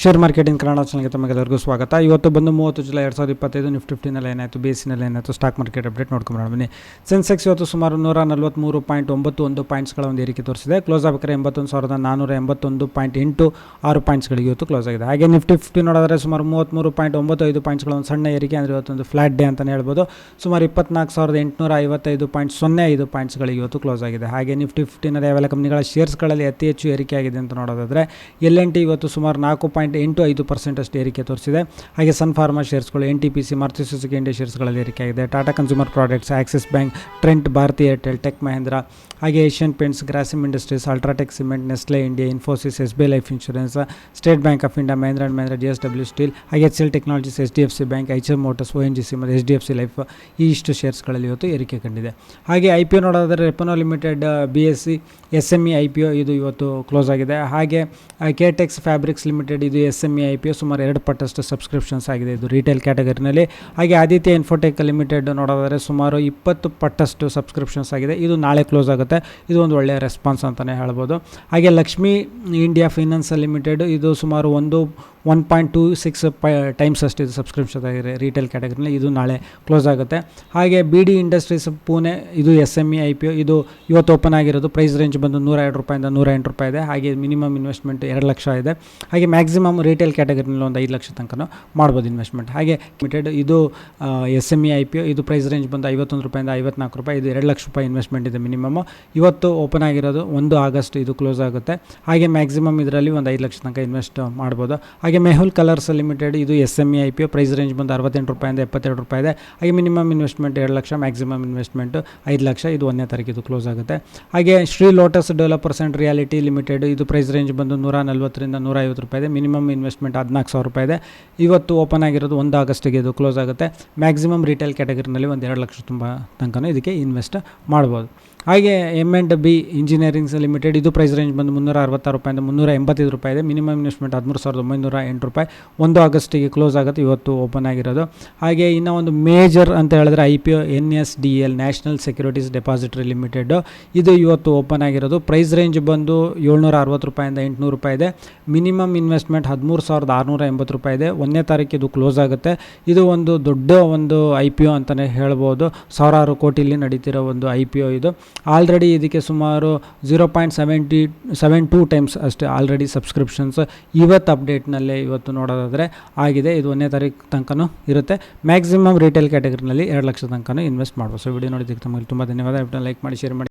Share marketing Kannada ಚಾನಲ್ಗೆ ತಮಗೆಲ್ಲರಿಗೂ ಸ್ವಾಗತ. ಇವತ್ತು ಬಂದು 30 ಜುಲೈ 2025 ನಿಫ್ಟಿ 50ನಲ್ಲಿ ಏನಾಯಿತು, ಬೇಸಿನಲ್ಲಿ ಏನಾಯಿತು, ಸ್ಟಾಕ್ ಮಾರ್ಕೆಟ್ ಅಪ್ಡೇಟ್ ನೋಡ್ಕೊಂಡು ಬನ್ನಿ. ಸೆನ್ಸೆಕ್ಸ್ ಇವತ್ತು ಸುಮಾರು 143.91 ಪಾಯಿಂಟ್ಸ್ಗಳ ಒಂದು ಏರಿಕೆ ತೋರಿಸಿದೆ. ಕ್ಲೋಸ್ ಆಗಬೇಕಾದ್ರೆ 81,481.86 ಪಾಯಿಂಟ್ಸ್ಗಳಿಗೆ ಇವತ್ತು ಕ್ಲೋಸ್ ಆಗಿದೆ. ಹಾಗೆ ನಿಫ್ಟಿ 50 ನೋಡಿದ್ರೆ ಸುಮಾರು 33.95 ಪಾಯಿಂಟ್ಸ್ಗಳ ಒಂದು ಸಣ್ಣ ಏರಿಕೆ, ಅಂದರೆ ಇವತ್ತೊಂದು ಫ್ಲಾಟ್ ಡೇ ಅಂತಲೇ ಹೇಳ್ಬೋದು. ಸುಮಾರು 24,855.05 ಪಾಯಿಂಟ್ಸ್ಗಳಿಗೆ ಇವತ್ತು ಕ್ಲೋಸ್ ಆಗಿದೆ. ಹಾಗೆ ನಿಫ್ಟಿ 50ನಲ್ಲಿ ಯಾವೆಲ್ಲ ಕಂಪ್ನಿಗಳ ಶೇರ್ಸ್ಗಳಲ್ಲಿ ಅತಿ ಹೆಚ್ಚು ಏರಿಕೆ ಆಗಿದೆ ಅಂತ ನೋಡೋದಾದರೆ LNT ಇವತ್ತು ಸುಮಾರು 4.85% ಅಷ್ಟು ಏರಿಕೆ ತೋರಿಸಿದೆ. ಹಾಗೆ ಸನ್ ಫಾರ್ಮಾ ಶೇರ್ಸ್ಗಳು, NTPC, ಮಾರುತಿ ಸುಜುಕಿ ಇಂಡಿಯಾ ಶೇರ್ಸ್ಗಳಲ್ಲಿ ಏರಿಕೆ ಆಗಿದೆ. Tata Consumer Products, Axis Bank, Trent, Bharti Airtel, Tech Mahindra, ಹಾಗೆ Asian Paints, Grasim Industries, UltraTech Cement, Nestle India, Infosys, SBI Life Insurance, State Bank of India, Mahindra and Mahindra, JSW Steel, ಹಾಗೆ HCL Technologies, HDFC Bank, Eicher Motors, ONGC ಮತ್ತು HDFC Life ಈ ಇಷ್ಟು ಶೇರ್ಸ್ಗಳಲ್ಲಿ ಇವತ್ತು ಏರಿಕೆ ಕಂಡಿದೆ. ಹಾಗೆ IPO ನೋಡೋದಾದರೆ ರೆಪನೋ ಲಿಮಿಟೆಡ್, BSE, SME IPO ಇದು ಇವತ್ತು ಕ್ಲೋಸ್ ಆಗಿದೆ. ಹಾಗೆ ಕೇಟೆಕ್ಸ್ ಫ್ಯಾಬ್ರಿಕ್ಸ್ ಲಿಮಿಟೆಡ್ ಇದು SME IPO ಸುಮಾರು 2 ಪಟ್ಟಷ್ಟು ಸಬ್ಸ್ಕ್ರಿಪ್ಷನ್ಸ್ ಆಗಿದೆ ಇದು ರಿಟೇಲ್ ಕ್ಯಾಟಗರಿನಲ್ಲಿ. ಹಾಗೆ ಆದಿತ್ಯ ಇನ್ಫೋಟೆಕ್ ಲಿಮಿಟೆಡ್ ನೋಡೋದಾದರೆ ಸುಮಾರು 20 ಪಟ್ಟಷ್ಟು ಸಬ್ಸ್ಕ್ರಿಪ್ಷನ್ಸ್ ಆಗಿದೆ. ಇದು ನಾಳೆ ಕ್ಲೋಸ್ ಆಗುತ್ತೆ. ಇದು ಒಂದು ಒಳ್ಳೆಯ ರೆಸ್ಪಾನ್ಸ್ ಅಂತಲೇ ಹೇಳ್ಬೋದು. ಹಾಗೆ ಲಕ್ಷ್ಮಿ ಇಂಡಿಯಾ ಫೈನಾನ್ಸ್ ಲಿಮಿಟೆಡ್ ಇದು ಸುಮಾರು 1.26 ಟೈಮ್ಸ್ ಅಷ್ಟು ಇದು ಸಬ್ಸ್ಕ್ರಿಪ್ಷನ್ ಆಗಿದೆ ರಿಟೇಲ್ ಕ್ಯಾಟಗರಿನಲ್ಲಿ. ಇದು ನಾಳೆ ಕ್ಲೋಸ್ ಆಗುತ್ತೆ. ಹಾಗೆ BD ಇಂಡಸ್ಟ್ರೀಸ್ ಪುಣೆ ಇದು SME IPO ಇದು ಇವತ್ತು ಓಪನ್ ಆಗಿರೋದು. ಪ್ರೈಸ್ ರೇಂಜ್ ಬಂದು ₹102 ₹108 ಇದೆ. ಹಾಗೆ ಮಿನಿಮಮ್ ಇನ್ವೆಸ್ಟ್ಮೆಂಟ್ 2 ಲಕ್ಷ ಇದೆ. ಹಾಗೆ ಮ್ಯಾಕ್ಸಿಮಮ್ ರಿಟೇಲ್ ಕ್ಯಾಟಗರಿನಲ್ಲಿ ಒಂದು 5 ಲಕ್ಷ ತನಕ ಮಾಡ್ಬೋದು ಇನ್ವೆಸ್ಟ್ಮೆಂಟ್. ಹಾಗೆ ಲಿಮಿಟೆಡ್ ಇದು SME IPO ಇದು ಪ್ರೈಸ್ ರೇಂಜ್ ಬಂದು ₹51 ₹54, ಇದು ₹2 ಲಕ್ಷ ಇನ್ವೆಸ್ಟ್ಮೆಂಟ್ ಇದೆ ಮಿನಿಮಮ್. ಇವತ್ತು ಓಪನ್ ಆಗಿರೋದು 1 ಆಗಸ್ಟ್ ಇದು ಕ್ಲೋಸ್ ಆಗುತ್ತೆ. ಹಾಗೆ ಮ್ಯಾಕ್ಸಿಮಮ್ ಇದರಲ್ಲಿ ಒಂದು 5 ಲಕ್ಷ ತನಕ ಇನ್ವೆಸ್ಟ್ ಮಾಡ್ಬೋದು. ಹಾಗೆ ಮೆಹುಲ್ ಕಲರ್ಸ್ ಲಿಮಿಟೆಡ್ ಇದು SME IPO ಪ್ರೈಸ್ ರೇಂಜ್ ಬಂದು ₹68 ₹72 ಇದೆ. ಹಾಗೆ minimum investment 2 lakh, maximum investment 5 lakh. ಇದು 1ನೇ ತಾರೀಕು ಇದು ಕ್ಲೋಸ್ ಆಗುತ್ತೆ. ಹಾಗೆ Shri lotus developers and reality limited ಇದು ಪ್ರೈಸ್ ರೇಂಜ್ ಬಂದು ₹140 ₹150 ಇದೆ. ಮಿನಿಮಮ್ ಇನ್ವೆಸ್ಟ್ಮೆಂಟ್ ₹14,000 ಇದೆ. ಇವತ್ತು ಓಪನ್ ಆಗಿರೋದು 1 ಆಗಸ್ಟಿಗೆ ಇದು ಕ್ಲೋಸ್ ಆಗುತ್ತೆ. ಮ್ಯಾಕ್ಸಿಮಮ್ ರಿಟೇಲ್ ಕ್ಯಾಟಗರಿನಲ್ಲಿ ಒಂದು 2 ಲಕ್ಷ ತನಕ ಇದಕ್ಕೆ ಇನ್ವೆಸ್ಟ್ ಮಾಡ್ಬೋದು. ಹಾಗೆ M&B ಇಂಜಿನಿಯರಿಂಗ್ಸ್ ಲಿಮಿಟೆಡ್ ಇದು ಪ್ರೈಸ್ ರೇಂಜ್ ಬಂದು ₹366 ₹385 ಇದೆ. Minimum investment ₹13,908. 1 ಆಗಸ್ಟಿಗೆ ಕ್ಲೋಸ್ ಆಗುತ್ತೆ. ಇವತ್ತು ಓಪನ್ ಆಗಿರೋದು. ಹಾಗೆ ಇನ್ನೂ ಒಂದು ಮೇಜರ್ ಅಂತ ಹೇಳಿದ್ರೆ IPO NSDL national securities depository limited ಇದು ಇವತ್ತು ಓಪನ್ ಆಗಿರೋದು. ಪ್ರೈಸ್ ರೇಂಜ್ ಬಂದು ₹760 ₹800 ಇದೆ. ಮಿನಿಮಮ್ ಇನ್ವೆಸ್ಟ್ಮೆಂಟ್ ₹13,680 ಇದೆ. 1ನೇ ತಾರೀಕು ಇದು ಕ್ಲೋಸ್ ಆಗುತ್ತೆ. ಇದು ಒಂದು ದೊಡ್ಡ ಒಂದು IPO ಅಂತಲೇ ಹೇಳ್ಬೋದು. ಸಾವಿರಾರು ಕೋಟಿಲಿ ನಡೀತಿರೋ ಒಂದು IPO ಇದು. ಆಲ್ರೆಡಿ ಇದಕ್ಕೆ ಸುಮಾರು 0.72 ಟೈಮ್ಸ್ ಅಷ್ಟೇ ಆಲ್ರೆಡಿ ಸಬ್ಸ್ಕ್ರಿಪ್ಷನ್ಸ್ ಇವತ್ತು ಅಪ್ಡೇಟ್ನಲ್ಲೇ ಇವತ್ತು ನೋಡೋದಾದರೆ ಆಗಿದೆ. ಇದು 1ನೇ ತಾರೀಕು ತನಕ ಇರುತ್ತೆ. ಮ್ಯಾಕ್ಸಿಮಮ್ ರಿಟೇಲ್ ಕ್ಯಾಟಗರಿನಲ್ಲಿ 2 ಲಕ್ಷ ತನಕ ಇನ್ವೆಸ್ಟ್ ಮಾಡ್ಬೋದು. ಸೊ ವಿಡಿಯೋ ನೋಡಿದ್ದಕ್ಕೆ ತಮಗೆ ತುಂಬ ಧನ್ಯವಾದ. ಲೈಕ್ ಮಾಡಿ, ಶೇರ್ ಮಾಡಿ.